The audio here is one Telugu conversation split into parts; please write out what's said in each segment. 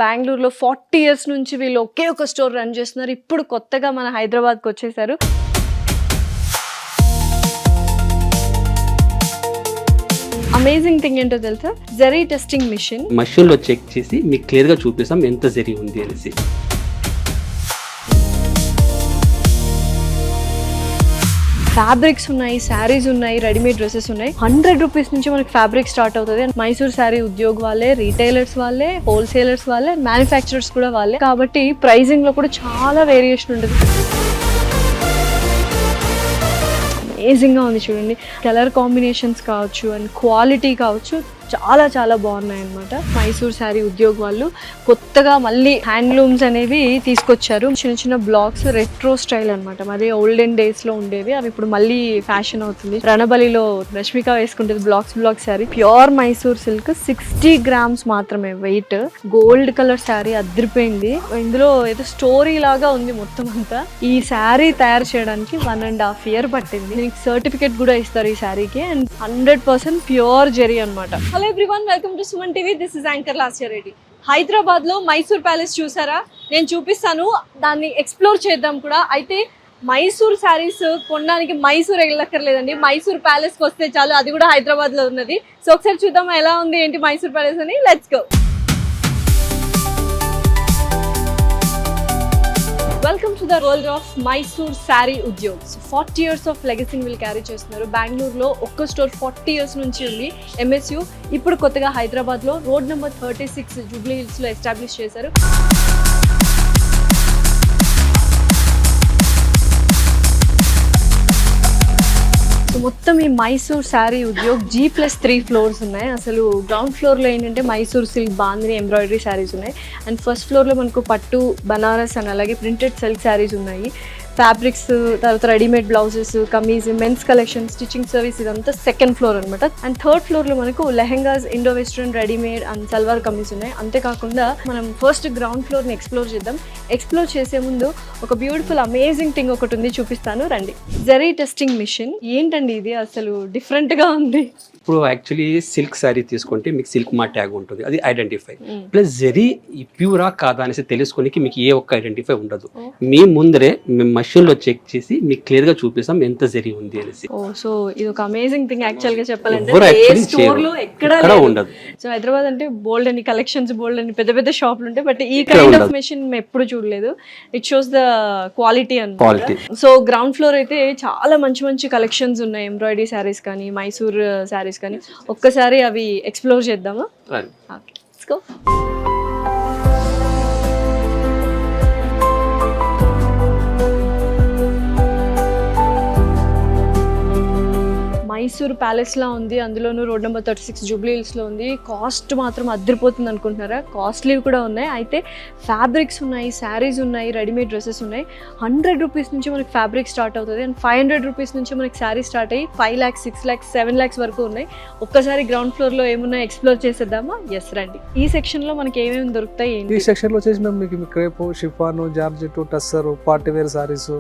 బెంగళూరులో 40 ఇయర్స్ నుంచి వీళ్ళు ఒకే ఒక స్టోర్ రన్ చేస్తున్నారు. ఇప్పుడు కొత్తగా మన హైదరాబాద్కి వచ్చేసారు. అమేజింగ్ థింగ్ ఏంటో తెలుసా, జరీ టెస్టింగ్ మెషిన్ లో చెక్ చేసి మీకు క్లియర్ గా చూపిస్తాం ఎంత జరీ ఉంది అనేసి. ఫ్యాబ్రిక్స్ ఉన్నాయి, శారీస్ ఉన్నాయి, రెడీమేడ్ డ్రెస్సెస్ ఉన్నాయి. 100 రూపీస్ నుంచి మనకి ఫ్యాబ్రిక్ స్టార్ట్ అవుతుంది. మైసూర్ శారీ ఉద్యోగ్ వాళ్ళే, రీటైలర్స్ వాళ్ళే, హోల్సేలర్స్ వాళ్ళే, మ్యానుఫ్యాక్చరర్స్ కూడా వాళ్ళే. కాబట్టి ప్రైజింగ్ లో కూడా చాలా వేరియేషన్ ఉంటుంది. అమేజింగ్ గా ఉంది చూడండి. కలర్ కాంబినేషన్స్ కావచ్చు అండ్ క్వాలిటీ కావచ్చు, చాలా చాలా బాగున్నాయి అన్నమాట. మైసూర్ శారీ ఉద్యోగ్ వాళ్ళు కొత్తగా మళ్ళీ హ్యాండ్లూమ్స్ అనేవి తీసుకొచ్చారు. చిన్న చిన్న బ్లాక్స్, రెట్రో స్టైల్ అనమాట. మరి ఓల్డెన్ డేస్ లో ఉండేవి, అవి ఇప్పుడు మళ్ళీ ఫ్యాషన్ అవుతుంది. రణబలిలో రష్మిక వేసుకుంటుంది blocks sari. Pure Mysore silk, 60 grams మాత్రమే వెయిట్. గోల్డ్ కలర్ శారీ అదిరిపోయింది. ఇందులో ఏదో స్టోరీ లాగా ఉంది మొత్తం అంతా. ఈ శారీ తయారు చేయడానికి 1.5 years పట్టింది. దీనికి సర్టిఫికేట్ కూడా ఇస్తారు ఈ శారీకి. అండ్ 100% ప్యూర్ జెరీ అనమాట. Hello everyone, welcome to Suman TV. This is anchor Lasya Reddy. Hyderabad లో మైసూర్ ప్యాలెస్ చూసారా? నేను చూపిస్తాను, దాన్ని ఎక్స్ప్లోర్ చేద్దాం కూడా. అయితే మైసూర్ శారీస్ కొనడానికి మైసూర్ వెళ్ళక్కర్లేదండి, మైసూర్ ప్యాలెస్కి వస్తే చాలు. అది కూడా హైదరాబాద్ లో ఉన్నది. సో ఒకసారి చూద్దాం ఎలా ఉంది ఏంటి మైసూర్ ప్యాలెస్ అని. Let's go. Welcome to the world of Mysore sari Udyogs. 40 years of లెగసీని వీళ్ళు క్యారీ చేస్తున్నారు. బెంగళూరులో ఒక్క స్టోర్ 40 years నుంచి ఉంది, MSU. ఇప్పుడు కొత్తగా హైదరాబాద్లో రోడ్ నెంబర్ 36 జూబ్లీ హిల్స్లో ఎస్టాబ్లిష్ చేశారు. మొత్తం ఈ మైసూర్ శారీ ఉద్యోగ్ G+3 ఫ్లోర్స్ ఉన్నాయి. అసలు గ్రౌండ్ ఫ్లోర్లో ఏంటంటే మైసూర్ సిల్క్, బాందిని, ఎంబ్రాయిడరీ శారీస్ ఉన్నాయి. అండ్ ఫస్ట్ ఫ్లోర్లో మనకు పట్టు, బనారస్ అండ్ అలాగే ప్రింటెడ్ సిల్క్ శారీస్ ఉన్నాయి. ఫ్యాబ్రిక్స్, తర్వాత readymade blouses, kameez, men's collection, stitching service, ఇదంతా సెకండ్ ఫ్లోర్ అనమాట. అండ్ థర్డ్ ఫ్లోర్లో మనకు lehengas, indo western, readymade and salwar kameez ఉన్నాయి. అంతేకాకుండా మనం ఫస్ట్ గ్రౌండ్ ఫ్లోర్ని ఎక్స్ప్లోర్ చేద్దాం. ఎక్స్ప్లోర్ చేసే ముందు ఒక బ్యూటిఫుల్ అమేజింగ్ థింగ్ ఒకటి ఉంది, చూపిస్తాను రండి. Zari testing machine. ఏంటండి ఇది, అసలు డిఫరెంట్గా ఉంది. ఇప్పుడు యాక్చువల్లీ సిల్క్ శారీ తీసుకుంటే మీకు సిల్క్ మా ట్యాగ్ ఉంటుంది, అది ఐడెంటిఫై. ప్లస్ జరీ ప్యూరా కాదా అనేసి తెలుసుకోనికి మీకు ఏ ఒక్క ఐడెంటిఫై ఉండదు. మీ ముందరే మేము మషిన్ లో చెక్ చేసి మీకు క్లియర్ గా చూపిస్తాం ఎంత జరీ ఉంది అనేసి. సో ఇది ఒక అమేజింగ్ థింగ్ యాక్చువల్ గా చెప్పాలంటే. స్టోర్ లో ఎక్కడ ఉండదు. సో హైదరాబాద్ అంటే బోల్డ్ అని కలెక్షన్స్, బోల్డ్ అని పెద్ద పెద్ద షాపులు ఉంటాయి. బట్ ఈ కైండ్ ఆఫ్ మెషిన్ మేము ఎప్పుడు చూడలేదు. ఇట్ షోస్ ద క్వాలిటీ అన్నమాట. సో గ్రౌండ్ ఫ్లోర్ అయితే చాలా మంచి మంచి కలెక్షన్స్ ఉన్నాయి. ఎంబ్రాయిడరీ శారీస్ కానీ, మైసూర్ శారీస్ కానీ. ఒక్కసారి అవి ఎక్స్ప్లోర్ చేద్దామా? Let's go. మైసూర్ ప్యాలెస్ లా ఉంది, అందులోనూ రోడ్ నెంబర్ 36 జూబ్లీ హిల్స్ లో ఉంది. కాస్ట్ మాత్రం అద్దరిపోతుంది అనుకుంటున్నారా? కాస్ట్లీ కూడా ఉన్నాయి. అయితే ఫ్యాబ్రిక్స్ ఉన్నాయి, శారీస్ ఉన్నాయి, రెడీమేడ్ డ్రెస్సెస్ ఉన్నాయి. 100 రూపీస్ నుంచి మనకి ఫ్యాబ్రిక్ స్టార్ట్ అవుతుంది. అండ్ 500 రూపీస్ నుంచి మనకి శారీ స్టార్ట్ అయ్యి 5 lakhs, 6 lakhs, 7 lakhs వరకు ఉన్నాయి. ఒక్కసారి గ్రౌండ్ ఫ్లోర్ లో ఏమున్నాయి ఎక్స్ప్లోర్ చేసేద్దామా? ఎస్ రండి. ఈ సెక్షన్ లో మనకి ఏమేమి దొరుకుతాయి? ఈ సెక్షన్ లో వచ్చేసి మేము మీకు crepe, chiffon, georgette, tussar, party wear saris,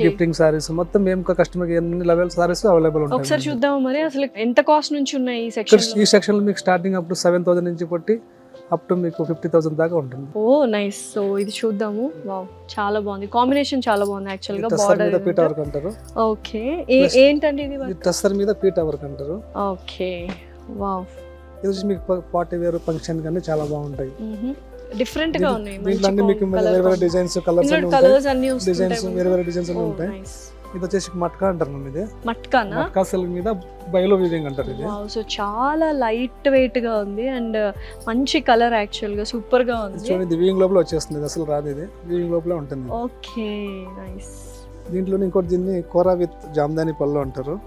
gifting saris, మొత్తం మేము కస్టమర్ ఎన్ని లెవెల్ సారీస్ అవైలబుల్ ఉంటాయి. ఒకసారి చూద్దాం మరి అసలు ఎంత కాస్ట్ నుంచి ఉన్నాయి ఈ సెక్షన్. ఈ సెక్షన్ లో మీకు స్టార్టింగ్ అప్ టు 7,000 నుంచి పట్టి అప్ టు మీకు 50,000 దాకా ఉంటుంది. ఓ నైస్. సో ఇది చూద్దాము. వావ్, చాలా బాగుంది. కాంబినేషన్ చాలా బాగుంది యాక్చువల్ గా. బార్డర్ పీటా వర్క్ అంటారు. ఓకే, ఏంటండి ఇది? టస్సర్ మీద పీటా వర్క్ అంటారు. Okay, wow. ఇది వచ్చి మీకు పార్టీ వేర్, ఫంక్షన్ కానీ చాలా బాగుంటాయి. డిఫరెంట్ గా ఉన్నాయి. దీంట్లో అన్ని మీకు వేరే వేరే డిజైన్స్, కలర్స్ అన్ని డిజైన్స్ వేరే వేరే డిజైన్స్ అన్ని ఉంటాయి. ఇది వచ్చేసి మట్కా అంటారు మనం. ఇది మట్కా సిల్క్ మీద బయలో వీవింగ్ అంటారు ఇది. సో చాలా లైట్ వెయిట్ గా ఉంది అండ్ మంచి కలర్, యాక్చువల్ గా సూపర్ గా ఉంది. చూడండి, వీవింగ్ లోపల వచ్చేస్తుంది, ఇది అసలు రాదు, ఇది వీవింగ్ లోపల ఉంటుంది. Okay, nice. దీంట్లో ఇంకోటి దీన్ని కోరా విత్ జామ్దాని పళ్ళు అంటారు.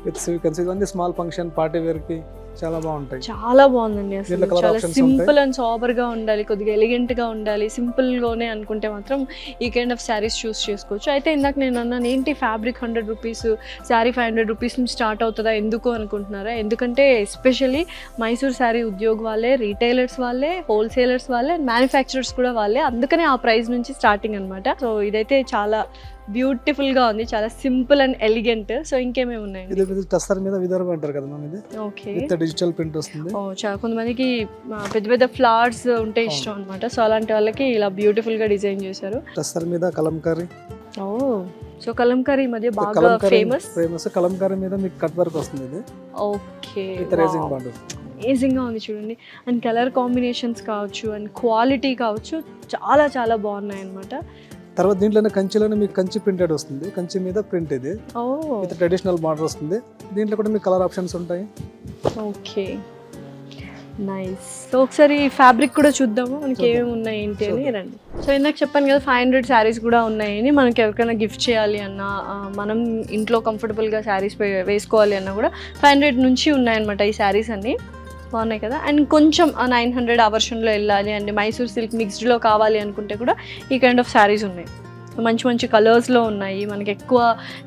విత్ ఇవన్నీ స్మాల్ ఫంక్షన్, పార్టీ వేర్ కి చాలా బాగుంటాయి. చాలా బాగుందండి. అసలు చాలా సింపుల్ అండ్ సాబర్ గా ఉండాలి, కొద్దిగా ఎలిగెంట్ గా ఉండాలి, సింపుల్ గానే అనుకుంటే మాత్రం ఈ కైండ్ ఆఫ్ శారీస్ చూస్ చేసుకోవచ్చు. అయితే ఇందాక నేను అన్నాను, ఏంటి ఫ్యాబ్రిక్ 100 రూపీస్, శారీ 500 రూపీస్ నుంచి స్టార్ట్ అవుతుందా, ఎందుకు అనుకుంటున్నారా? ఎందుకంటే ఎస్పెషల్లీ మైసూర్ శారీ ఉద్యోగ్ వాళ్ళే, రీటైలర్స్ వాళ్ళే, హోల్సేలర్స్ వాళ్ళే, మ్యానుఫ్యాక్చరర్స్ కూడా వాళ్ళే. అందుకనే ఆ ప్రైస్ నుంచి స్టార్టింగ్ అనమాట. సో ఇదైతే చాలా బ్యూటిఫుల్ గా ఉంది, చాలా సింపుల్ అండ్ ఎలిగెంట్. సో ఇంకేమేమి ఉన్నాయి? ఇది టస్సర్ మీద విదర్భ అంటారు కదా మనం. ఇది ఓకే, విత్ డిజిటల్ ప్రింట్ వస్తుంది. కొంతమందికి పెద్ద పెద్ద ఫ్లవర్స్ ఉంటే ఇష్టం అనమాట. సో అలాంటి వాళ్ళకి ఇలా బ్యూటిఫుల్ గా డిజైన్ చేశారు. టస్సర్ మీద కలంకారీ. సో కలంకారీ మధ్య బాగా ఫేమస్. కలంకారీ మీద మీకు కట్ వర్క్ వస్తుంది ఇది. ఓకే, అమేజింగ్ గా ఉంది చూడండి. అండ్ కలర్ కాంబినేషన్స్ కావచ్చు అండ్ క్వాలిటీ కావచ్చు చాలా చాలా బాగున్నాయి అనమాట. తర్వాత దీంట్లోనే కంచిలోనే మీకు కంచి ప్రింటెడ్ వస్తుంది. కంచి మీద ప్రింట్ ఇది విత్ ట్రెడిషనల్ బార్డర్ వస్తుంది. దీంట్లో కూడా మీకు కలర్ ఆప్షన్స్ ఉంటాయి. Okay, nice. సో ఒకసారి ఫ్యాబ్రిక్ కూడా చూద్దాము మనకి ఏమేమి ఉన్నాయి ఏంటి అని. రండి. సో ఇందాక చెప్పాను కదా 500 శారీస్ కూడా ఉన్నాయని. మనకి ఎవరికైనా గిఫ్ట్ చేయాలి అన్నా, మనం ఇంట్లో కంఫర్టబుల్గా శారీస్ వేసుకోవాలి అన్నా కూడా 500 నుంచి ఉన్నాయన్నమాట ఈ శారీస్ అన్నీ. బాగున్నాయి కదా. అండ్ కొంచెం 900 ఆ వర్షన్లో వెళ్ళాలి అండ్ మైసూర్ సిల్క్ మిక్స్డ్లో కావాలి అనుకుంటే కూడా ఈ కైండ్ ఆఫ్ శారీస్ ఉన్నాయి. మంచి మంచి కలర్స్లో ఉన్నాయి. మనకి ఎక్కువ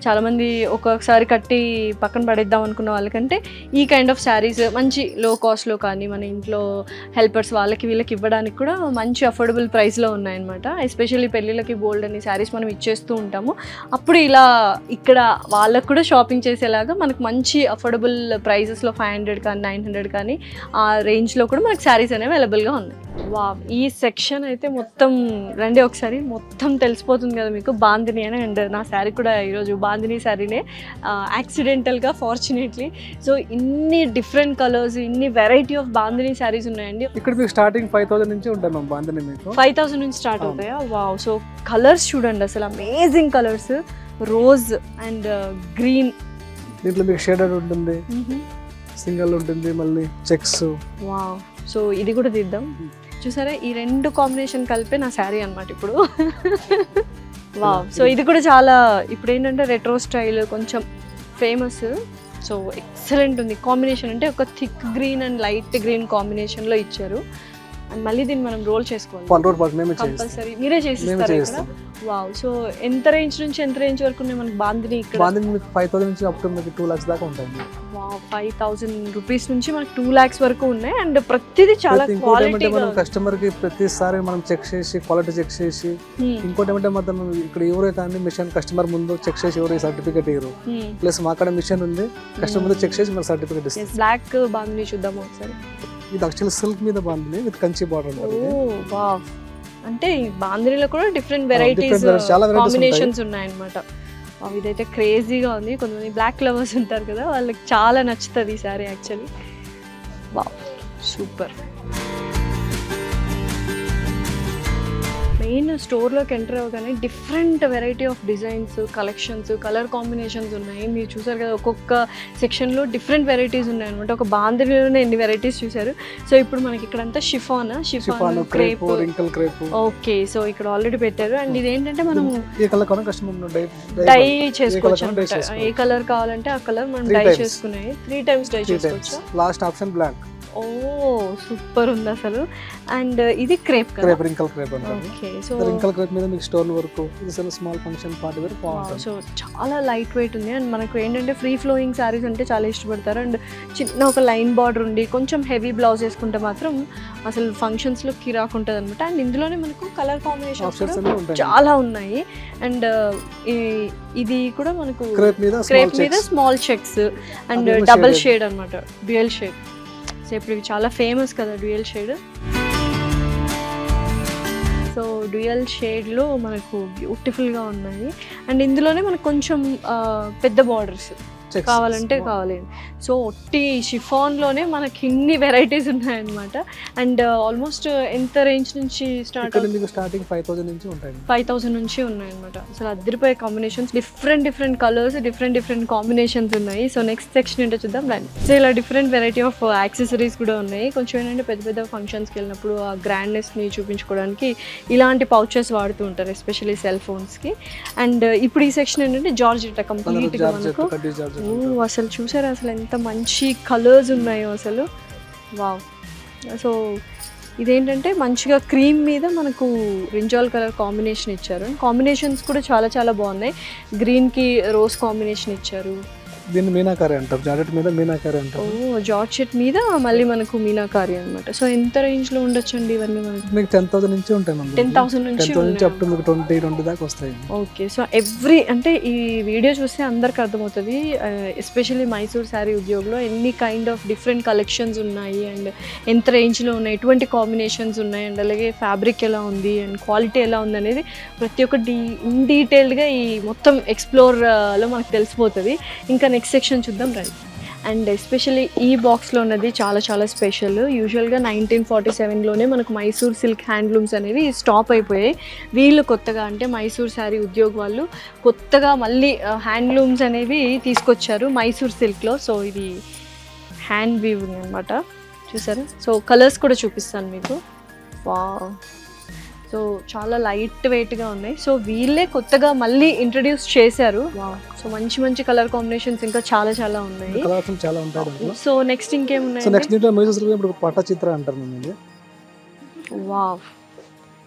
చాలామంది ఒక్కొక్కసారి కట్టి పక్కన పడేద్దాం అనుకున్న వాళ్ళకంటే ఈ కైండ్ ఆఫ్ శారీస్ మంచి లో కాస్ట్లో కానీ మన ఇంట్లో హెల్పర్స్ వాళ్ళకి వీళ్ళకి ఇవ్వడానికి కూడా మంచి అఫోర్డబుల్ ప్రైస్లో ఉన్నాయన్నమాట. ఎస్పెషల్లీ పెళ్ళిళ్ళకి బోల్డ్ అని శారీస్ మనం ఇచ్చేస్తూ ఉంటాము. అప్పుడు ఇలా ఇక్కడ వాళ్ళకు కూడా షాపింగ్ చేసేలాగా మనకు మంచి అఫోర్డబుల్ ప్రైజెస్లో 500 కానీ 900 కానీ ఆ రేంజ్లో కూడా మనకు శారీస్ అనేవి అవైలబుల్గా ఉన్నాయి. వావ్, ఈ సెక్షన్ అయితే మొత్తం రండి ఒకసారి, మొత్తం తెలిసిపోతుంది కదా మీకు బాందిని అని. అండ్ నా శారీ కూడా ఈరోజు బాందిని శారీనే యాక్సిడెంటల్గా, ఫార్చునేట్లీ. సో ఇన్ని డిఫరెంట్ కలర్స్, ఇన్ని వెరైటీ ఆఫ్ బాందిని శారీస్ ఉన్నాయండి. ఇక్కడ మీకు స్టార్టింగ్ 5000 నుంచి ఉంటాయి మ్యామ్. బాందిని మీకు 5000 నుంచి స్టార్ట్ అవుతాయా? వావ్. సో కలర్స్ చూడండి అసలు amazing colours. Rose and green. దీంట్లో మీకు షేడెడ్ ఉంటుంది, సింగిల్ ఉంటుంది, మళ్ళీ చెక్స్. వావ్. సో ఇది కూడా తీద్దాం. చూసారా, ఈ రెండు కాంబినేషన్ కలిపే నా శారీ అనమాట ఇప్పుడు. వావ్. సో ఇది కూడా చాలా ఇప్పుడు ఏంటంటే రెట్రో స్టైల్ కొంచెం ఫేమస్. సో ఎక్సలెంట్ ఉంది కాంబినేషన్. అంటే ఒక thick green and light green కాంబినేషన్లో ఇచ్చారు. అండ్ మళ్ళీ దీన్ని మనం రోల్ చేసుకోవాలి కంపల్సరీ. మీరే చేసిస్తారు ఇక్కడ. వావ్. సో ఎంత రేంజ్ నుంచి ఎంత రేంజ్ వరకు ఉన్నాయి మనకి బాందిని ఇక్కడ? బాందిని మీకు 5000 నుంచి అప్ టు మీకు 2 lakhs దాకా ఉంటాయి. వావ్, 5000 రూపీస్ నుంచి మనకి 2 lakhs వరకు ఉన్నాయి. అండ్ ప్రతిదీ చాలా క్వాలిటీ. మనం కస్టమర్ కి ప్రతిసారి మనం చెక్ చేసి క్వాలిటీ చెక్ చేసి, ఇంకోటి ఏమంటే మాత్రం ఇక్కడ ఎవరే కానీ మిషన్ కస్టమర్ ముందు చెక్ చేసి ఎవరు సర్టిఫికేట్ ఇవ్వరు. ప్లస్ మా అక్కడ మిషన్ ఉంది, కస్టమర్ ముందు చెక్ చేసి మన సర్టిఫికేట్ ఇస్తారు. బ్లాక్ బాందిని చూద్దాం ఒకసారి. ఇది యాక్చువల్లీ సిల్క్ మీద bandhani with Kanchi border. Wow. అంటే ఈ బాందినిలో కూడా డిఫరెంట్ వెరైటీస్ కాంబినేషన్స్ ఉన్నాయన్నమాట. ఇదైతే క్రేజీగా ఉంది. కొంతమంది బ్లాక్ లవర్స్ ఉంటారు కదా, వాళ్ళకి చాలా నచ్చుతుంది ఈ sari actually. Wow, super. Main స్టోర్లోకి ఎంటర్ అవ్వగానే different variety of designs, collections, colour combinations ఉన్నాయి. మీరు చూసారు కదా, ఒక్కొక్క సెక్షన్లో డిఫరెంట్ వెరైటీస్ ఉన్నాయన్నమాట. ఒక బాందినిలోనే ఎన్ని వెరైటీస్ చూసారు. సో ఇప్పుడు మనకి ఇక్కడంతా షిఫాన్ క్రేప్. ఓకే, సో ఇక్కడ ఆల్రెడీ పెట్టారు. అండ్ ఇదేంటంటే మనం డై చేసుకోవచ్చు. ఏ కలర్ కావాలంటే ఆ కలర్ మనం డై చేసుకున్నాయి. 3 times డై చేసుకోవచ్చు. Last option black. ఓ సూపర్ ఉంది అసలు. అండ్ ఇది క్రేప్ క్రేప్ రింకల్ క్రేప్ అంటారు. ఓకే, సో రింకల్ క్రేప్ మీద మీకు స్టోన్ వర్క్, ఇది స్మాల్ ఫంక్షన్ పార్టీ వేర్ బాగుంటుంది. సో చాలా లైట్ వెయిట్ ఉంది. అండ్ మనకు ఏంటంటే ఫ్రీ ఫ్లోయింగ్ సారీస్ అంటే చాలా ఇష్టపడతారు. అండ్ చిన్న ఒక లైన్ బార్డర్ ఉండి కొంచెం హెవీ బ్లౌజ్ వేసుకుంటే మాత్రం అసలు ఫంక్షన్స్లో కిరాక్ ఉంటుంది అనమాట. అండ్ ఇందులోనే మనకు కలర్ కాంబినేషన్ చాలా ఉన్నాయి. అండ్ ఇది కూడా మనకు క్రేప్ మీద small checks and double shade అనమాట, డ్యూయల్ షేడ్. సో ఇప్పుడు ఇవి చాలా ఫేమస్ కదా డ్యూయల్ షేడ్. సో డ్యూయల్ షేడ్లో మనకు బ్యూటిఫుల్గా ఉన్నాయి. అండ్ ఇందులోనే మనకు కొంచెం పెద్ద బార్డర్స్ కావాలంటే కావాలి. సో ఒట్టి షిఫాన్లోనే మనకి ఇన్ని వెరైటీస్ ఉన్నాయన్నమాట. అండ్ ఆల్మోస్ట్ ఎంత రేంజ్ నుంచి స్టార్టింగ్ 5000 నుంచి ఉంటాయి. 5000 నుంచి ఉన్నాయన్నమాట. అసలు అద్దరిపోయే combinations, different colours, different combinations ఉన్నాయి. సో నెక్స్ట్ సెక్షన్ ఏంటో చూద్దాం రండి. సో ఇలా డిఫరెంట్ వెరైటీ ఆఫ్ యాక్సెసరీస్ కూడా ఉన్నాయి. కొంచెం ఏంటంటే పెద్ద ఫంక్షన్స్కి వెళ్ళినప్పుడు ఆ గ్రాండ్నెస్ని చూపించుకోవడానికి ఇలాంటి పౌచెస్ వాడుతూ ఉంటారు, ఎస్పెషల్లీ సెల్ ఫోన్స్కి. అండ్ ఇప్పుడు ఈ సెక్షన్ ఏంటంటే జార్జెట్ కంప్లీట్గా మనకు. అసలు చూసారా అసలు ఎంత మంచి కలర్స్ ఉన్నాయో అసలు. వావ్. సో ఇదేంటంటే మంచిగా క్రీమ్ మీద మనకు బ్రింజాల్ కలర్ కాంబినేషన్ ఇచ్చారు. కాంబినేషన్స్ కూడా చాలా చాలా బాగున్నాయి. గ్రీన్కి రోజ్ కాంబినేషన్ ఇచ్చారు. దీన్ని మీనాకారి అంటారు, జాకెట్ మీద మీనాకారి అంటారు. ఓ జార్జెట్ మీద మళ్ళీ మనకు మీనాకారి అనమాట. సో ఎంత రేంజ్ లో ఉండొచ్చండి ఇవన్నీ మనకి? మీకు 10,000 నుంచి ఉంటాయి మ్యామ్. 10,000 నుంచి 10,000 నుంచి అప్ టు మీకు 20 దాకా వస్తాయి. ఓకే. సో అంటే ఈ వీడియో చూస్తే అందరికి అర్థమవుతుంది, ఎస్పెషల్లీ మైసూర్ శారీ ఉద్యోగంలో ఎన్ని కైండ్ ఆఫ్ డిఫరెంట్ కలెక్షన్స్ ఉన్నాయి అండ్ ఎంత రేంజ్లో ఉన్నాయి, ఎటువంటి కాంబినేషన్స్ ఉన్నాయి అండ్ అలాగే ఫ్యాబ్రిక్ ఎలా ఉంది అండ్ క్వాలిటీ ఎలా ఉంది అనేది ప్రతి ఒక్కటి ఇన్ డీటెయిల్డ్గా ఈ మొత్తం ఎక్స్ప్లోర్లో మనకు తెలిసిపోతుంది. ఇంకా నెక్స్ట్ సెక్షన్ చూద్దాం రండి. అండ్ ఎస్పెషల్లీ ఈ బాక్స్లో ఉన్నది చాలా చాలా స్పెషల్. యూజువల్గా 1947లోనే మనకు మైసూర్ సిల్క్ హ్యాండ్లూమ్స్ అనేవి స్టాప్ అయిపోయాయి. వీళ్ళు కొత్తగా అంటే మైసూర్ శారీ ఉద్యోగ్ వాళ్ళు కొత్తగా మళ్ళీ హ్యాండ్లూమ్స్ అనేవి తీసుకొచ్చారు మైసూర్ సిల్క్లో. సో ఇది హ్యాండ్ వీవింగ్ అనమాట, చూసారా? సో కలర్స్ కూడా చూపిస్తాను మీకు. వావ్, సో చాలా లైట్ వెయిట్గా ఉన్నాయి. సో వీళ్ళే కొత్తగా మళ్ళీ ఇంట్రడ్యూస్ చేశారు. సో మంచి మంచి కలర్ కాంబినేషన్స్ ఇంకా చాలా చాలా ఉన్నాయి. చాలా ఉంటాయి. సో నెక్స్ట్ ఇంకేమున్నాయి? సో నెక్స్ట్ దీంట్లో మైసూర్ సిల్క్ ఇప్పుడు పట్టచిత్ర అంటారు మేము. వావ్,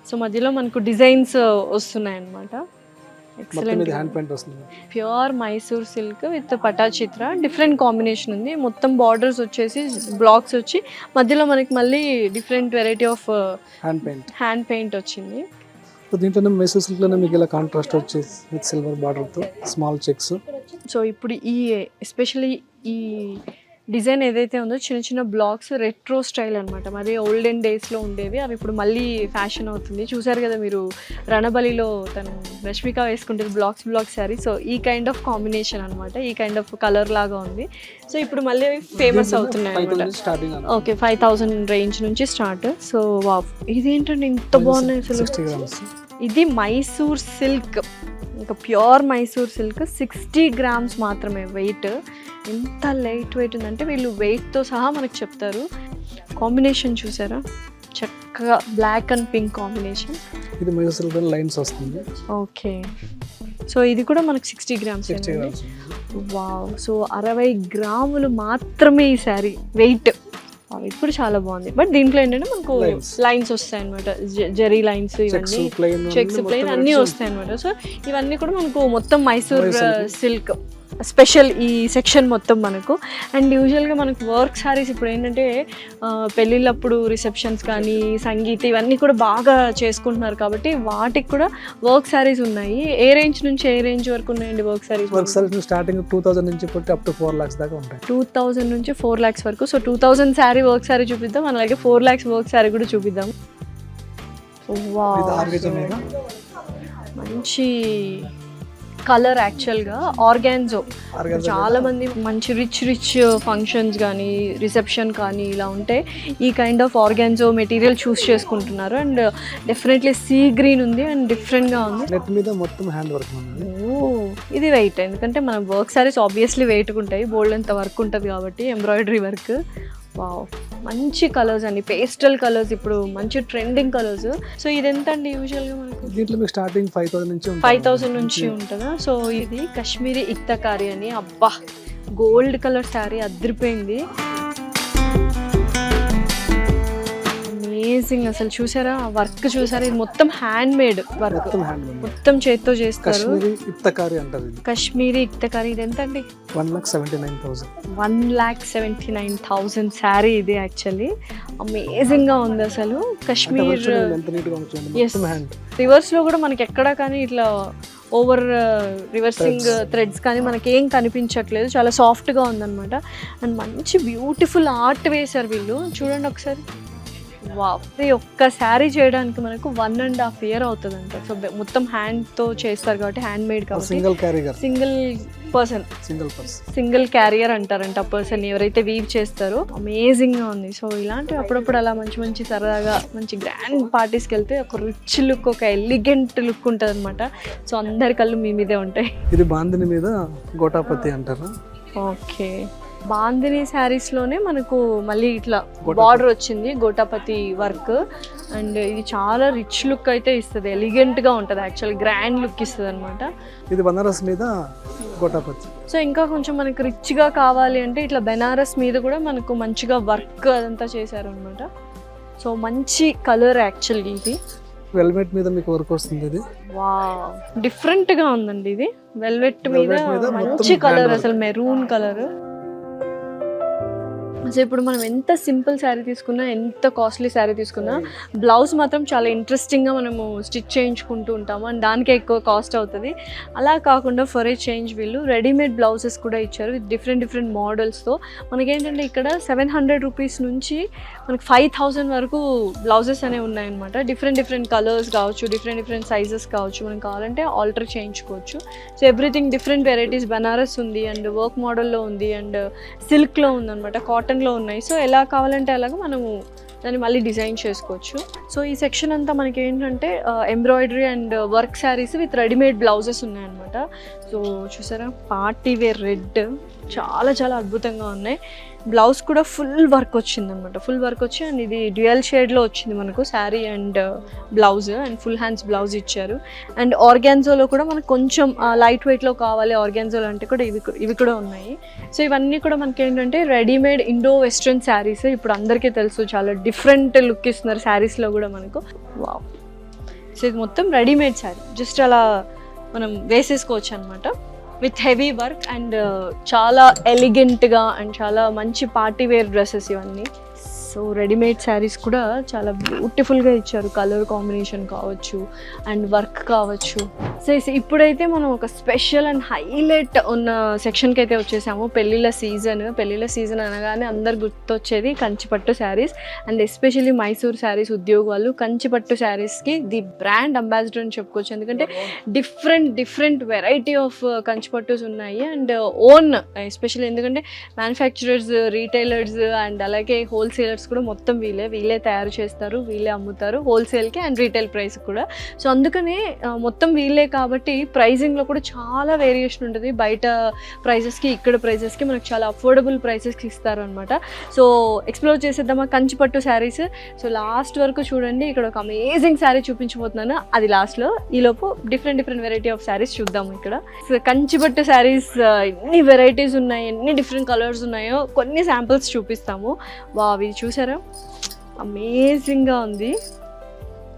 సో మధ్యలో మనకు డిజైన్స్ వస్తున్నాయి అన్నమాట. ఎక్సలెంట్. హ్యాండ్ పెయింట్ వస్తుంది. Pure Mysore silk with Pattachitra, different combination ఉంది. మొత్తం బార్డర్స్ వచ్చేసి బ్లాక్స్ వచ్చి మధ్యలో మనకి మళ్ళీ different variety of hand paint వచ్చింది. సో దీంట్లోనే మైసూర్ సిల్క్లోనే మీకు ఇలా కాంట్రాస్ట్ వచ్చేసి విత్ సిల్వర్ బార్డర్తో స్మాల్ చెక్స్. సో ఇప్పుడు ఈ ఎస్పెషల్లీ ఈ డిజైన్ ఏదైతే ఉందో చిన్న చిన్న బ్లాక్స్ రెట్రో స్టైల్ అనమాట. మరి ఓల్డెన్ డేస్లో ఉండేవి, అవి ఇప్పుడు మళ్ళీ ఫ్యాషన్ అవుతుంది. చూసారు కదా మీరు రణబలిలో తను రష్మిక వేసుకుంటుంది బ్లాక్స్ శారీ. సో ఈ కైండ్ ఆఫ్ కాంబినేషన్ అనమాట, ఈ కైండ్ ఆఫ్ కలర్ లాగా ఉంది. సో ఇప్పుడు మళ్ళీ ఫేమస్ అవుతున్నాయి అనమాట. ఓకే, 5,000 రేంజ్ నుంచి స్టార్ట్. సో వావ్, ఇదేంటండి ఇంత బాగున్నాయి అసలు. ఇది మైసూర్ సిల్క్, ఇంకా ప్యూర్ మైసూర్ సిల్క్, 60 grams మాత్రమే వెయిట్. ఎంత లైట్ వెయిట్ ఉందంటే వీళ్ళు వెయిట్తో సహా మనకు చెప్తారు. కాంబినేషన్ చూసారా, చక్కగా బ్లాక్ అండ్ పింక్ కాంబినేషన్. ఇది మైసూర్ సిల్క్ లైన్స్ వస్తుంది. ఓకే, సో ఇది కూడా మనకు 60 grams. వావ్, సో 60 grams మాత్రమే ఈ శారీ వెయిట్. ఇది కూడా చాలా బాగుంది. బట్ దీంట్లో ఏంటంటే మనకు లైన్స్ వస్తాయి అనమాట, జరీ లైన్స్, ఇవన్నీ చెక్స్ ప్లెయిన్ అన్నీ వస్తాయి అనమాట. సో ఇవన్నీ కూడా మనకు మొత్తం మైసూర్ సిల్క్ స్పెషల్ ఈ సెక్షన్ మొత్తం మనకు. అండ్ యూజువల్గా మనకు వర్క్ శారీస్ ఇప్పుడు ఏంటంటే పెళ్ళిళ్ళప్పుడు రిసెప్షన్స్ కానీ సంగీత్ ఇవన్నీ కూడా బాగా చేసుకుంటున్నారు కాబట్టి వాటికి కూడా వర్క్ శారీస్ ఉన్నాయి. ఏ రేంజ్ నుంచి ఏ రేంజ్ వరకు ఉన్నాయండి work saris? Work saris starting 2,000 నుంచి అప్ టు 4 lakhs దాకా ఉంటాయి. 2,000 నుంచి 4 lakhs వరకు. సో 2,000 శారీ వర్క్ శారీ చూపిద్దాం, అలాగే 4 lakhs వర్క్ శారీ కూడా చూపిద్దాం. మంచి కలర్, యాక్చువల్గా ఆర్గాన్జో. చాలా మంది మంచి రిచ్ ఫంక్షన్స్ కానీ రిసెప్షన్ కానీ ఇలా ఉంటే ఈ కైండ్ ఆఫ్ ఆర్గాన్జో మెటీరియల్ చూస్ చేసుకుంటున్నారు. అండ్ డెఫినెట్లీ సీ గ్రీన్ ఉంది అండ్ డిఫరెంట్గా ఉంది. నెట్ మీద మొత్తం హ్యాండ్ వర్క్ ఉంది. ఇది వెయిట్, ఎందుకంటే మన వర్క్ సారీస్ ఆబ్వియస్లీ వెయిట్ ఉంటాయి, బోల్డ్ అంత వర్క్ ఉంటుంది కాబట్టి, ఎంబ్రాయిడరీ వర్క్. వావ్, మంచి కలర్స్ అండి, పేస్టల్ కలర్స్ ఇప్పుడు మంచి ట్రెండింగ్ కలర్స్. సో ఇది ఎంత అండి యూజువల్గా మనకు? దీంట్లో మీకు స్టార్టింగ్ 5,000 నుంచి ఉంటుందా? సో ఇది కాశ్మీరీ ఇక్తకారి అని, అబ్బా గోల్డ్ కలర్ శారీ అదిరిపోయింది. అమేజింగ్ అసలు. చూసారా వర్క్, చూసారా? ఇది మొత్తం హ్యాండ్ మేడ్ వర్క్, మొత్తం చేత్తో చేస్తారు. కాశ్మీరీ ఇక్తకారి. ఇది ఎంత అండి? 1,79,000. 1,79,000 శారీ ఇది. యాక్చువల్లీ అమేజింగ్ గా ఉంది అసలు. కాశ్మీర్ రివర్స్ లో కూడా మనకి ఎక్కడా కానీ ఇట్లా ఓవర్ రివర్సింగ్ థ్రెడ్స్ కానీ మనకి ఏం కనిపించట్లేదు, చాలా సాఫ్ట్గా ఉందన్నమాట. అండ్ మంచి బ్యూటిఫుల్ ఆర్ట్ వేశారు వీళ్ళు, చూడండి ఒకసారి. వావ్, ఇది ఒక్క శారీ చేయడానికి మనకు 1.5 years అవుతుందంట. సో మొత్తం హ్యాండ్తో చేస్తారు కాబట్టి, హ్యాండ్ మేడ్ కాబట్టి సింగిల్ క్యారియర్ అంటారంట ఆ పర్సన్ ఎవరైతే వీవ్ చేస్తారో. అమేజింగ్గా ఉంది. సో ఇలాంటివి అప్పుడప్పుడు అలా మంచి మంచి సరదాగా మంచి గ్రాండ్ పార్టీస్కి వెళ్తే ఒక రిచ్ లుక్, ఒక ఎలిగెంట్ లుక్ ఉంటుంది అనమాట. సో అందరి కళ్ళు మీ మీదే ఉంటాయి. ఇది బాందిని మీద గోటాపతి అంటారు. ఓకే, బాందిని శారీస్లోనే మనకు మళ్ళీ ఇట్లా బార్డర్ వచ్చింది, గోటాపతి వర్క్. అండ్ ఇది చాలా రిచ్ లుక్ అయితే ఇస్తుంది, ఎలిగెంట్గా ఉంటుంది, యాక్చువల్ గ్రాండ్ లుక్ ఇస్తుంది అనమాట. ఇది బనారస్ మీద గోటాపతి. సో ఇంకా కొంచెం మనకు రిచ్గా కావాలి అంటే ఇట్లా బెనారస్ మీద కూడా మనకు మంచిగా వర్క్ అదంతా చేశారు అనమాట. సో మంచి కలర్ యాక్చువల్లీ ఇది. వెల్వెట్ మీద మీకు వర్క్ వస్తుంది ఇది. వావ్, డిఫరెంట్ గా ఉందండి ఇది. వెల్వెట్ మీద Velvet మీద మంచి మొత్తం కలర్, grand అసలు మెరూన్ కలర్. సో ఇప్పుడు మనం ఎంత సింపుల్ శారీ తీసుకున్నా, ఎంత కాస్ట్లీ శారీ తీసుకున్నా, బ్లౌజ్ మాత్రం చాలా ఇంట్రెస్టింగ్గా మనము స్టిచ్ చేయించుకుంటూ ఉంటాము అండ్ దానికే ఎక్కువ కాస్ట్ అవుతుంది. అలా కాకుండా ఫర్ ఏ చేంజ్ వీళ్ళు రెడీమేడ్ బ్లౌజెస్ కూడా ఇచ్చారు విత్ డిఫరెంట్ మోడల్స్తో. మనకేంటంటే ఇక్కడ 700 రూపీస్ నుంచి మనకి 5000 వరకు బ్లౌజెస్ అనేవి ఉన్నాయన్నమాట. డిఫరెంట్ కలర్స్ కావచ్చు, డిఫరెంట్ సైజెస్ కావచ్చు, మనం కావాలంటే ఆల్టర్ చేయించుకోవచ్చు. So everything different varieties. Banaras ఉంది అండ్ వర్క్ మోడల్లో ఉంది అండ్ సిల్క్లో ఉందన్నమాట, కాటన్లో ఉన్నాయి. సో ఎలా కావాలంటే అలాగా మనము దాన్ని మళ్ళీ డిజైన్ చేసుకోవచ్చు. సో ఈ సెక్షన్ అంతా మనకి ఏంటంటే embroidery and work saris with readymade blouses ఉన్నాయన్నమాట. సో చూసారా, పార్టీ వేర్ రెడ్ చాలా అద్భుతంగా ఉన్నాయి. బ్లౌజ్ కూడా ఫుల్ వర్క్ వచ్చింది అనమాట, ఫుల్ వర్క్ వచ్చి అండ్ ఇది డ్యూయల్ షేడ్లో వచ్చింది మనకు sari and blouse, and full hands blouse ఇచ్చారు. అండ్ ఆర్గాన్జోలో కూడా మనకు కొంచెం లైట్ వెయిట్లో కావాలి ఆర్గాన్జోలో అంటే కూడా ఇవి కూడా ఉన్నాయి. సో ఇవన్నీ కూడా మనకి ఏంటంటే రెడీమేడ్ ఇండో వెస్ట్రన్ శారీస్. ఇప్పుడు అందరికీ తెలుసు, చాలా డిఫరెంట్ లుక్ ఇస్తున్నారు శారీస్లో కూడా మనకు. వావ్, సో ఇది మొత్తం రెడీమేడ్ శారీ, జస్ట్ అలా మనం వేసేసుకోవచ్చు అనమాట విత్ హెవీ వర్క్ అండ్ చాలా ఎలిగెంట్గా అండ్ చాలా మంచి పార్టీ వేర్ డ్రెస్సెస్ ఇవన్నీ. సో రెడీమేడ్ శారీస్ కూడా చాలా బ్యూటిఫుల్గా ఇచ్చారు, కలర్ కాంబినేషన్ కావచ్చు అండ్ వర్క్ కావచ్చు. సో ఇప్పుడైతే మనం ఒక స్పెషల్ అండ్ హైలైట్ ఉన్న సెక్షన్కి అయితే వచ్చేసాము. పెళ్ళిళ్ళ సీజన్ అనగానే అందరు గుర్తొచ్చేది కంచిపట్టు శారీస్ అండ్ ఎస్పెషల్లీ మైసూర్ శారీస్ ఉద్యోగ్ వాళ్ళు కంచిపట్టు శారీస్కి ది బ్రాండ్ అంబాసిడర్ అని చెప్పుకోవచ్చు. ఎందుకంటే డిఫరెంట్ వెరైటీ ఆఫ్ కంచిపట్టుస్ ఉన్నాయి అండ్ ఓన్ ఎస్పెషల్లీ ఎందుకంటే మ్యానుఫ్యాక్చరర్స్, రీటైలర్స్ అండ్ అలాగే హోల్సేలర్స్ కూడా మొత్తం వీళ్ళే తయారు చేస్తారు, వీళ్ళే అమ్ముతారు హోల్సేల్కి అండ్ రీటైల్ ప్రైస్ కూడా. సో అందుకనే మొత్తం వీళ్ళే కాబట్టి ప్రైజింగ్లో కూడా చాలా వేరియేషన్ ఉంటుంది. బయట ప్రైజెస్కి ఇక్కడ ప్రైజెస్కి మనకు చాలా అఫోర్డబుల్ ప్రైసెస్కి ఇస్తారు అనమాట. సో ఎక్స్ప్లోర్ చేసేద్దామా కంచిపట్టు శారీస్. సో లాస్ట్ వరకు చూడండి, ఇక్కడ ఒక అమేజింగ్ శారీ చూపించబోతున్నాను, అది లాస్ట్లో. ఈలోపు డిఫరెంట్ వెరైటీ ఆఫ్ శారీస్ చూద్దాము. ఇక్కడ సో కంచిపట్టు శారీస్ ఎన్ని వెరైటీస్ ఉన్నాయి, ఎన్ని డిఫరెంట్ కలర్స్ ఉన్నాయో కొన్ని శాంపిల్స్ చూపిస్తాము. అవి చూసారా, అమేజింగ్గా ఉంది.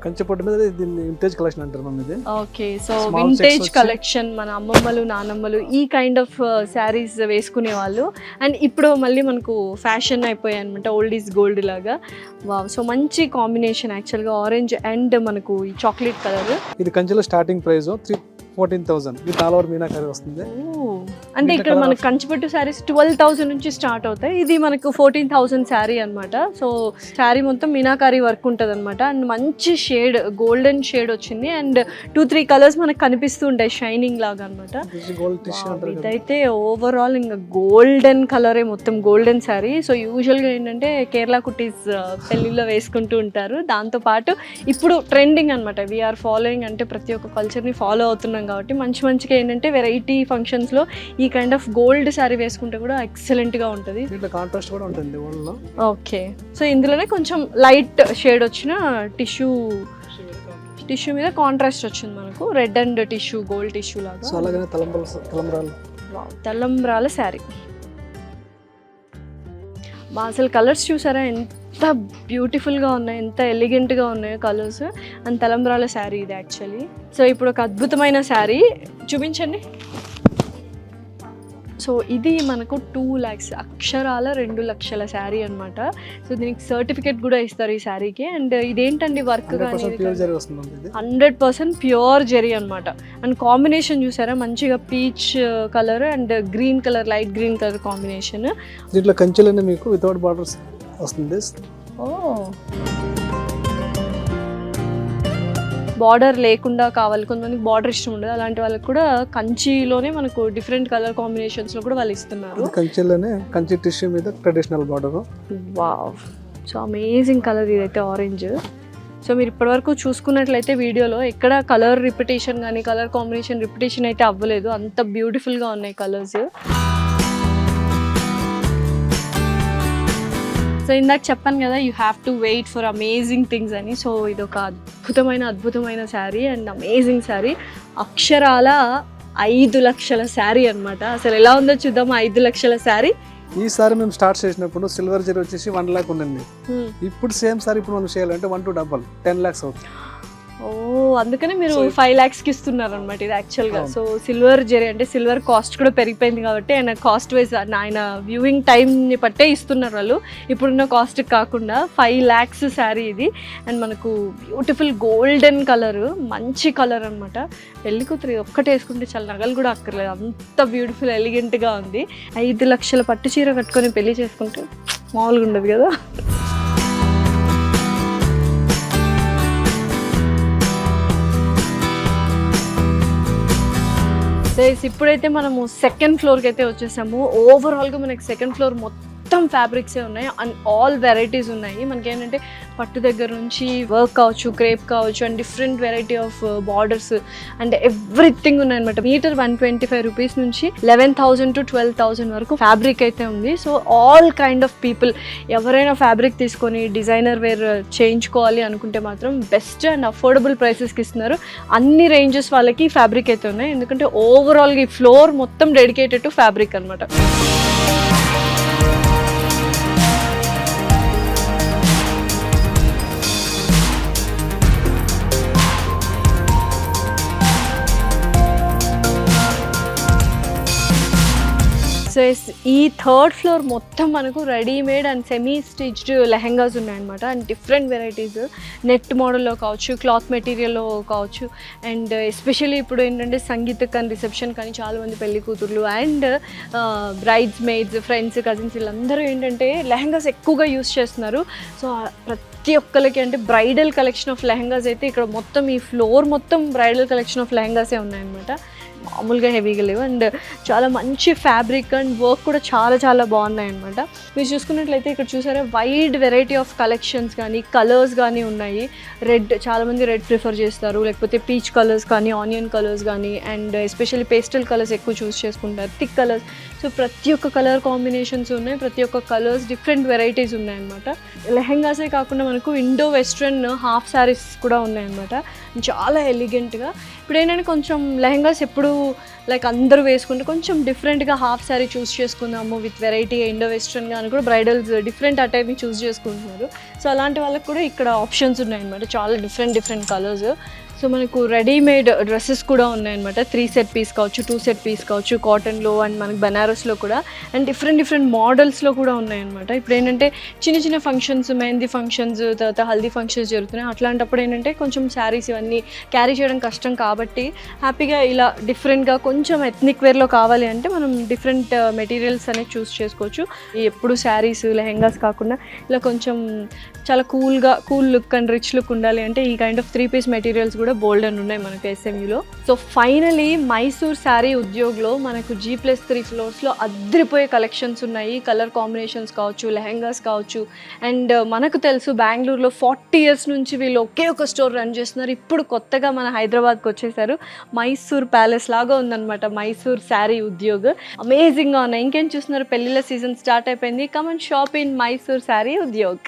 కంచిపట్టు మీద దీన్ని వింటేజ్ కలెక్షన్ అంటారు మనం ఇది. ఓకే, సో వింటేజ్ కలెక్షన్ మన అమ్మమ్మలు నానమ్మలు ఈ కైండ్ ఆఫ్ శారీస్ వేసుకునే వాళ్ళు అండ్ ఇప్పుడు మళ్ళీ మనకు ఫ్యాషన్ అయిపోయాయి అనమాట, ఓల్డ్ ఈజ్ గోల్డ్ లాగా. వావ్, సో మంచి కాంబినేషన్ యాక్చువల్గా ఆరెంజ్ అండ్ మనకు ఈ చాక్లెట్ కలర్. ఇది కంచిలో starting price 14,000 with all over meenakari వస్తుంది. అంటే ఇక్కడ మనకు కంచిపట్టు శారీస్ 12,000 నుంచి స్టార్ట్ అవుతాయి, ఇది మనకు 14,000 శారీ అనమాట. సో శారీ మొత్తం మీనాకారీ వర్క్ ఉంటుంది అనమాట అండ్ మంచి షేడ్, గోల్డెన్ షేడ్ వచ్చింది అండ్ 2-3 కలర్స్ మనకు కనిపిస్తూ ఉంటాయి షైనింగ్ లాగా అనమాట. ఇదైతే ఓవరాల్ ఇంకా గోల్డెన్ కలరే, మొత్తం గోల్డెన్ శారీ. సో యూజువల్గా ఏంటంటే కేరళ కుటీస్ పెళ్ళిళ్ళలో వేసుకుంటూ ఉంటారు. దాంతోపాటు ఇప్పుడు ట్రెండింగ్ అనమాట, వీఆర్ ఫాలోయింగ్, అంటే ప్రతి ఒక్క కల్చర్ని ఫాలో అవుతున్నాం కాబట్టి మంచిగా ఏంటంటే వెరైటీ ఫంక్షన్స్లో ఈ కైండ్ ఆఫ్ గోల్డ్ శారీ వేసుకుంటే కూడా ఎక్సలెంట్గా ఉంటుంది. కాంట్రాస్ట్ కూడా ఉంటుంది. ఓకే, సో ఇందులోనే కొంచెం లైట్ షేడ్ వచ్చిన టిష్యూ మీద కాంట్రాస్ట్ వచ్చింది మనకు, red and tissue, gold tissue లాగా. తలంబ్రాల శారీ. అసలు కలర్స్ చూసారా ఎంత బ్యూటిఫుల్గా ఉన్నాయి, ఎంత ఎలిగెంట్గా ఉన్నాయో కలర్స్. అండ్ తలంబ్రాల శారీ ఇది యాక్చువల్లీ. సో ఇప్పుడు ఒక అద్భుతమైన శారీ చూపించండి. సో ఇది మనకు 2 lakhs, అక్షరాల 2 లక్షల శారీ అనమాట. సో దీనికి సర్టిఫికేట్ కూడా ఇస్తారు ఈ శారీకి. అండ్ ఇదేంటండి వర్క్ కానీ 100% ప్యూర్ జెరీ అనమాట. అండ్ కాంబినేషన్ చూసారా, మంచిగా peach colour and green colour, light green colour combination. దీంట్లో కంచెలనే మీకు వితౌట్ బార్డర్స్ వస్తుంది. బార్డర్ లేకుండా కావాలి, కొంతమందికి బార్డర్ ఇష్టం ఉండదు, అలాంటి వాళ్ళకి కూడా కంచిలోనే మనకు డిఫరెంట్ కలర్ కాంబినేషన్స్లో కూడా వాళ్ళు ఇస్తున్నారు. కంచిలోనే కంచి టిష్యూ మీద traditional border. Wow, so amazing colour ఇదైతే ఆరెంజ్. సో మీరు ఇప్పటివరకు చూసుకున్నట్లయితే వీడియోలో ఎక్కడ కలర్ రిపిటేషన్ కానీ కలర్ కాంబినేషన్ రిపిటేషన్ అయితే అవ్వలేదు, అంత బ్యూటిఫుల్గా ఉన్నాయి కలర్స్. సో ఇందాక చెప్పాను కదా, you have to wait for amazing things అని. సో ఇది ఒక అద్భుతమైన శారీ అండ్ అమేజింగ్ శారీ. అక్షరాల 5 లక్షల శారీ అనమాట. అసలు ఎలా ఉందో చూద్దాం. 5 లక్షల శారీ. ఈసారి మేము స్టార్ట్ చేసినప్పుడు సిల్వర్ జరీ వచ్చేసి 1 lakh ఉండండి. ఇప్పుడు సేమ్ సారీ ఇప్పుడు మనం చేయాలంటే 1 to double 10 lakhs అవుతుంది. ఓ అందుకనే మీరు 5 lakhs కి ఇస్తున్నారు అనమాట ఇది యాక్చువల్గా. సో సిల్వర్ జరీ అంటే సిల్వర్ కాస్ట్ కూడా పెరిగిపోయింది కాబట్టి ఆయన కాస్ట్ వైజ్ ఆయన వ్యూయింగ్ టైంని బట్టే ఇస్తున్నారు వాళ్ళు, ఇప్పుడున్న కాస్ట్ కాకుండా. 5 lakhs శారీ ఇది. అండ్ మనకు బ్యూటిఫుల్ గోల్డెన్ కలర్, మంచి కలర్ అనమాట. పెళ్లి కూతురు ఒక్కటే వేసుకుంటే చాలా నగలు కూడా అక్కర్లేదు, అంత బ్యూటిఫుల్ ఎలిగెంట్గా ఉంది. 5 లక్షల పట్టు చీర కట్టుకొని పెళ్లి చేసుకుంటే మామూలుగా ఉండదు కదా. ఇప్పుడైతే మనము సెకండ్ ఫ్లోర్కి అయితే వచ్చేసాము. ఓవరాల్గా మనకి సెకండ్ ఫ్లోర్ మొత్తం ఫ్యాబ్రిక్సే ఉన్నాయి అండ్ ఆల్ వెరైటీస్ ఉన్నాయి. మనకి ఏంటంటే పట్టు దగ్గర నుంచి వర్క్ కావచ్చు, క్రేప్ కావచ్చు and different variety of borders and everything ఉన్నాయన్నమాట. మీటర్ 125 రూపీస్ నుంచి 11,000 to 12,000 వరకు ఫ్యాబ్రిక్ అయితే ఉంది. So all kind of people ఎవరైనా ఫ్యాబ్రిక్ తీసుకొని డిజైనర్ వేర్ చేయించుకోవాలి అనుకుంటే మాత్రం బెస్ట్ అండ్ అఫోర్డబుల్ ప్రైసెస్కి ఇస్తున్నారు. అన్ని రేంజెస్ వాళ్ళకి ఫ్యాబ్రిక్ అయితే ఉన్నాయి, ఎందుకంటే ఓవరాల్గా ఈ ఫ్లోర్ మొత్తం డెడికేటెడ్ టు ఫ్యాబ్రిక్ అనమాట. సో ఈ థర్డ్ ఫ్లోర్ మొత్తం మనకు readymade and semi stitched lehengas ఉన్నాయన్నమాట. అండ్ డిఫరెంట్ వెరైటీస్ నెట్ మోడల్లో కావచ్చు, క్లాత్ మెటీరియల్లో కావచ్చు. అండ్ ఎస్పెషల్లీ ఇప్పుడు ఏంటంటే సంగీత్ కానీ రిసెప్షన్ కానీ చాలామంది పెళ్లి కూతుర్లు and brides maids, friends, cousins వీళ్ళందరూ ఏంటంటే లెహెంగాస్ ఎక్కువగా యూస్ చేస్తున్నారు. సో ప్రతి ఒక్కరికి అంటే బ్రైడల్ కలెక్షన్ ఆఫ్ లెహెంగాస్ అయితే ఇక్కడ మొత్తం ఈ ఫ్లోర్ మొత్తం బ్రైడల్ కలెక్షన్ ఆఫ్ లెహెంగాసే ఉన్నాయన్నమాట. మామూలుగా హెవీగా లేవు అండ్ చాలా మంచి ఫ్యాబ్రిక్ అండ్ వర్క్ కూడా చాలా చాలా బాగున్నాయి అనమాట. మీరు చూసుకున్నట్లయితే ఇక్కడ చూసారా వైడ్ వెరైటీ ఆఫ్ కలెక్షన్స్ కానీ కలర్స్ కానీ ఉన్నాయి. రెడ్, చాలామంది రెడ్ ప్రిఫర్ చేస్తారు, లేకపోతే పీచ్ కలర్స్ కానీ, ఆనియన్ కలర్స్ కానీ అండ్ ఎస్పెషల్లీ పేస్టల్ కలర్స్ ఎక్కువ చూస్ చేసుకుంటారు, థిక్ కలర్స్. సో ప్రతి ఒక్క కలర్ కాంబినేషన్స్ ఉన్నాయి, ప్రతి ఒక్క కలర్స్ డిఫరెంట్ వెరైటీస్ ఉన్నాయన్నమాట. లెహెంగాసే కాకుండా మనకు ఇండో వెస్ట్రన్ హాఫ్ శారీస్ కూడా ఉన్నాయన్నమాట, చాలా ఎలిగెంట్గా. ఇప్పుడు ఏంటంటే కొంచెం లెహెంగాస్ ఎప్పుడు లైక్ అందరూ వేసుకుంటే కొంచెం డిఫరెంట్గా హాఫ్ శారీ చూస్ చేసుకుందాము విత్ వెరైటీ ఇండో వెస్ట్రన్గా అని కూడా బ్రైడల్స్ డిఫరెంట్ అటైర్ని చూస్ చేసుకుంటున్నారు. సో అలాంటి వాళ్ళకి కూడా ఇక్కడ ఆప్షన్స్ ఉన్నాయన్నమాట, చాలా డిఫరెంట్ కలర్స్. సో మనకు రెడీమేడ్ డ్రెస్సెస్ కూడా ఉన్నాయన్నమాట. 3 set పీస్ కావచ్చు, 2 set పీస్ కావచ్చు, కాటన్లో అండ్ మనకి బనారస్లో కూడా అండ్ డిఫరెంట్ మోడల్స్లో కూడా ఉన్నాయన్నమాట. ఇప్పుడు ఏంటంటే చిన్న చిన్న ఫంక్షన్స్, మెహందీ ఫంక్షన్స్, తర్వాత హల్దీ ఫంక్షన్స్ జరుగుతున్నాయి. అట్లాంటప్పుడు ఏంటంటే కొంచెం శారీస్ ఇవన్నీ క్యారీ చేయడం కష్టం కాబట్టి హ్యాపీగా ఇలా డిఫరెంట్గా కొంచెం ఎథ్నిక్ వేర్లో కావాలి అంటే మనం డిఫరెంట్ మెటీరియల్స్ అనేది చూస్ చేసుకోవచ్చు. ఎప్పుడు శారీస్, లెహెంగాస్ కాకుండా ఇలా కొంచెం చాలా cool look and rich look ఉండాలి అంటే ఈ కైండ్ ఆఫ్ 3 piece మెటీరియల్స్ కూడా బోల్డ్ అని ఉన్నాయి మనకు SMUలో. సో ఫైనలీ మైసూర్ శారీ ఉద్యోగ్లో మనకు G+3 ఫ్లోర్స్లో అద్రిపోయే కలెక్షన్స్ ఉన్నాయి. కలర్ కాంబినేషన్స్ కావచ్చు, లెహెంగాస్ కావచ్చు. అండ్ మనకు తెలుసు బెంగళూరులో 40 years నుంచి వీళ్ళు ఒకే ఒక స్టోర్ రన్ చేస్తున్నారు. ఇప్పుడు కొత్తగా మన హైదరాబాద్కి వచ్చేసారు. మైసూర్ ప్యాలెస్ లాగా ఉందన్నమాట మైసూర్ శారీ ఉద్యోగ్. అమేజింగ్గా ఉన్నాయి. ఇంకేం చూస్తున్నారు, పెళ్ళిళ్ళ సీజన్ స్టార్ట్ అయిపోయింది. Come and shop in Mysore sari Udyog.